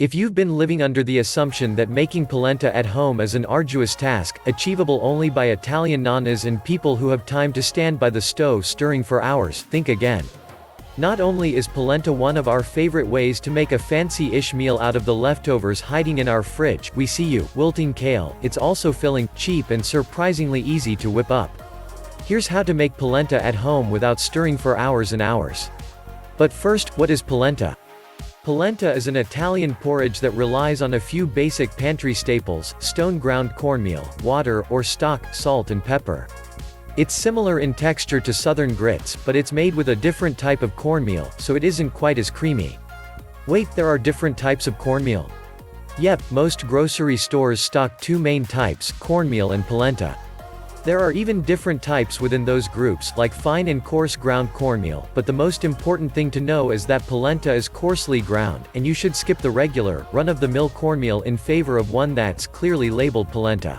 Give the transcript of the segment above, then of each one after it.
If you've been living under the assumption that making polenta at home is an arduous task, achievable only by Italian nonnas and people who have time to stand by the stove stirring for hours, think again. Not only is polenta one of our favorite ways to make a fancy-ish meal out of the leftovers hiding in our fridge, we see you, wilting kale, it's also filling, cheap and surprisingly easy to whip up. Here's how to make polenta at home without stirring for hours and hours. But first, what is polenta? Polenta is an Italian porridge that relies on a few basic pantry staples: stone-ground cornmeal, water or stock, salt and pepper. It's similar in texture to southern grits, but it's made with a different type of cornmeal, so it isn't quite as creamy. Wait, there are different types of cornmeal? Yep, most grocery stores stock two main types, cornmeal and polenta. There are even different types within those groups, like fine and coarse ground cornmeal, but the most important thing to know is that polenta is coarsely ground, and you should skip the regular, run-of-the-mill cornmeal in favor of one that's clearly labeled polenta.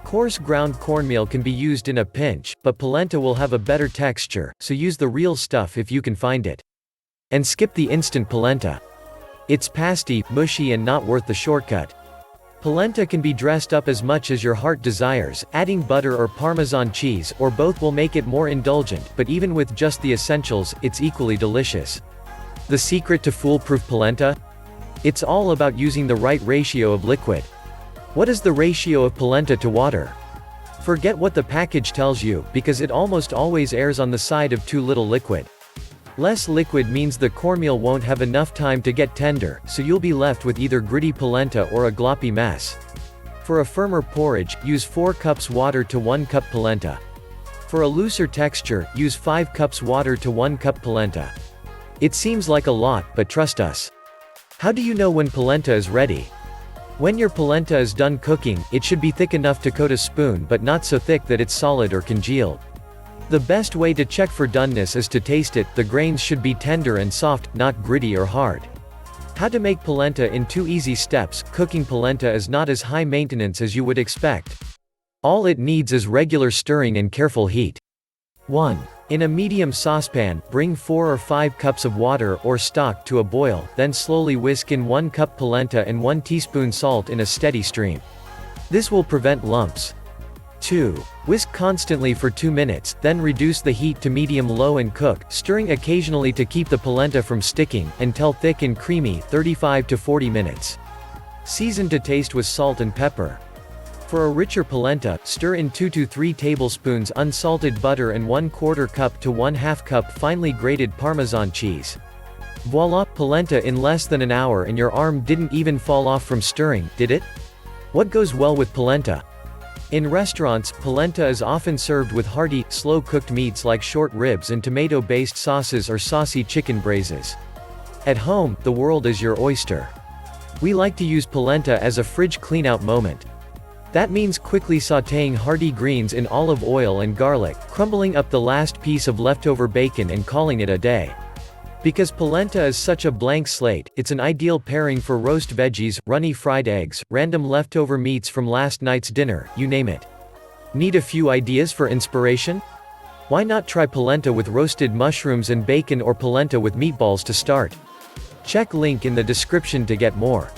Coarse ground cornmeal can be used in a pinch, but polenta will have a better texture, so use the real stuff if you can find it. And skip the instant polenta. It's pasty, mushy and not worth the shortcut. Polenta can be dressed up as much as your heart desires, adding butter or Parmesan cheese, or both will make it more indulgent, but even with just the essentials, it's equally delicious. The secret to foolproof polenta? It's all about using the right ratio of liquid. What is the ratio of polenta to water? Forget what the package tells you, because it almost always errs on the side of too little liquid. Less liquid means the cornmeal won't have enough time to get tender, so you'll be left with either gritty polenta or a gloppy mess. For a firmer porridge, use 4 cups water to 1 cup polenta. For a looser texture, use 5 cups water to 1 cup polenta. It seems like a lot, but trust us. How do you know when polenta is ready? When your polenta is done cooking, it should be thick enough to coat a spoon but not so thick that it's solid or congealed. The best way to check for doneness is to taste it. The grains should be tender and soft, not gritty or hard. How to make polenta in 2 easy steps. Cooking polenta is not as high maintenance as you would expect. All it needs is regular stirring and careful heat. 1. In a medium saucepan, bring 4 or 5 cups of water or stock to a boil, then slowly whisk in 1 cup polenta and 1 teaspoon salt in a steady stream. This will prevent lumps. 2. Whisk constantly for 2 minutes, then reduce the heat to medium-low and cook, stirring occasionally to keep the polenta from sticking, until thick and creamy, 35 to 40 minutes. Season to taste with salt and pepper. For a richer polenta, stir in 2 to 3 tablespoons unsalted butter and 1/4 cup to 1/2 cup finely grated Parmesan cheese. Voila, polenta in less than an hour, and your arm didn't even fall off from stirring, did it? What goes well with polenta? In restaurants, polenta is often served with hearty, slow-cooked meats like short ribs and tomato-based sauces or saucy chicken braises. At home, the world is your oyster. We like to use polenta as a fridge clean-out moment. That means quickly sautéing hearty greens in olive oil and garlic, crumbling up the last piece of leftover bacon and calling it a day. Because polenta is such a blank slate, it's an ideal pairing for roast veggies, runny fried eggs, random leftover meats from last night's dinner, you name it. Need a few ideas for inspiration? Why not try polenta with roasted mushrooms and bacon or polenta with meatballs to start? Check link in the description to get more.